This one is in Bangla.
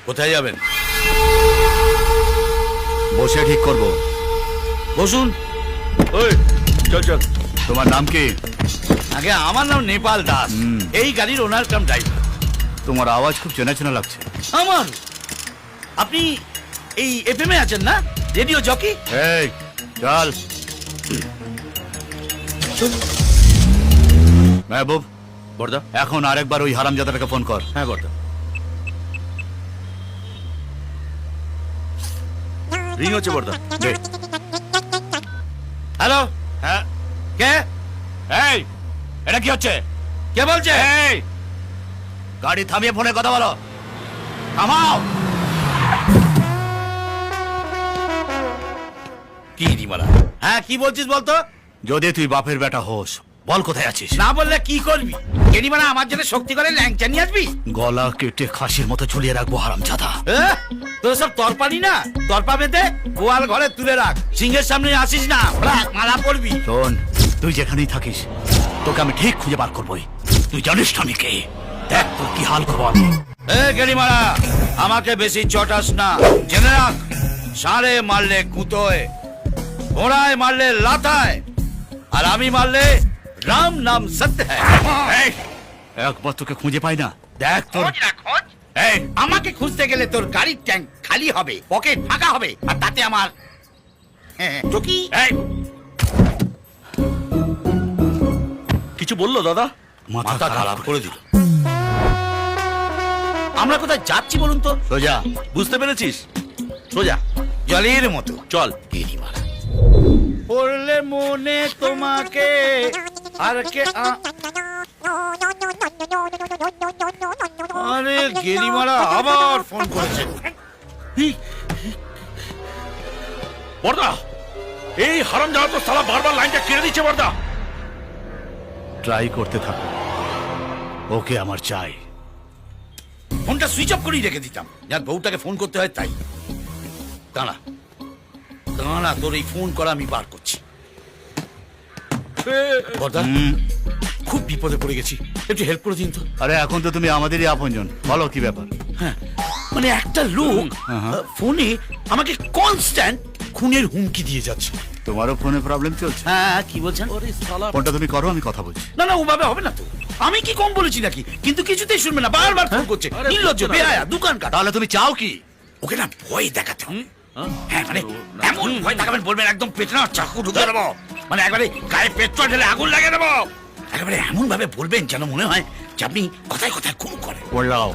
কোথায় যাবেন? বসে ঠিক করব। বসুন। ওই চল চল। তোমার নাম কি? আগে আমার নাম নেপাল দাস, এই গাড়ির ওনার কাম ড্রাইভার। তোমার আওয়াজ খুব চেনা চেনা লাগছে। আমার? আপনি এই এফএম এ আছেন না, রেডিও জকি? এই চল। মেহবুব, বর্দা। এখন আরেকবার ওই হারামজাদাটাকে ফোন কর। হ্যাঁ বর্দা। রিং হচ্ছে বর্দা। দে। হ্যালো। হ্যাঁ, কে? এই এটা কি হচ্ছে? কে বলছে? এই গাড়ি থামিয়ে ফোনে কথা বলো। থামাও। কি রিমালা? হ্যাঁ কি বলছিস বলতো? যদি তুই বাপের বেটা হোস, বল কোথায় আছিস? না বললে কি করবি? গেরিমানা আমার জন্য শক্তি করে ল্যাংচা নিয়ে আসবি? গলা কেটে খাসির মতো ঝুলিয়ে রাখবো হারামজাদা। তোর সব তরপানি না, তরপা বেঁধে গোয়াল ঘরে তুলে রাখ। সিংহের সামনে আসিস না, মালা পড়বি। শোন, তুই যেখানেই থাকিস তোকে আমি ঠিক খুঁজে বার করবোই। তুই জানিস না আমি কে? দেখ তোর কি হাল করবো আমি। গেরিমারা, আমাকে বেশি চটাস না, জেনে রাখ। ষাঁড়ে মারলে কুতোয়, ঘোড়ায় মারলে লাথায়, আর আমি মারলে রাম নাম সত্য হ্যায়। একবার তোকে খুঁজে পাই না, দেখ তোর। এই, আমাকে খুঁজতে গেলে তোর গাড়ির ট্যাঙ্ক খালি হবে, পকেট ফাঁকা হবে, আর তাতে আমার টুকি। কিছু বললো দাদা? মাথা খারাপ করে দিল। আমরা কোথায় যাচ্ছি বলুন তো? সোজা। বুঝতে পেরেছিস? সোজা জলের মতো চল। গেরিমারা পড়লে মনে তোমাকে আর কে আরে গেরিমারা আবার ফোন করেছে। বর্দা, এই হারামজাদা তো সালা বারবার লাইনটা কেড়ে দিচ্ছে বর্দা। ট্রাই করতে থাকো, ওকে আমার চাই। ফোনটা সুইচ অফ করেই রেখে দিতাম, যার বউটাকে ফোন করতে হয় তাই। দাঁড়া দাঁড়া, তোর এই ফোন করা আমি বার করছি। বর্দা, খুব বিপদে পড়ে গেছি, একটু হেল্প করে দিন তো। আরে এখন তো তুমি আমাদেরই আপনজন, বলো কি ব্যাপার? হ্যাঁ, মানে একটা লোক ফোনে আমাকে কনস্ট্যান্ট খুনের হুমকি দিয়ে যাচ্ছে। তোমারও ফোনে প্রবলেম চলছে? হ্যাঁ, কি বলছেন? ফোনটা তুমি করো, আমি কথা বলছি। না না, ওভাবে হবে না তো। আমি কি কম বলেছি নাকি? কিন্তু কিছুতেই শুনবে না, বারবার ফোন করছে। নির্লজ্জ, বেহায়া, দোকান কাটা। তাহলে তুমি চাও কি? ওকে না ভয় দেখাতে হবে। হ্যাঁ, মানে এমন ভয় দেখাবেন, বলবেন একদম পেটে না চাকু ঢুকে দেবো, মানে একবারে গায়ে পেট্রোল ঢেলে আগুন লাগিয়ে দেবো। একেবারে এমন ভাবে বলবেন যেন মনে হয় যে আপনি কথায় কথায় খুন করেন। বললাও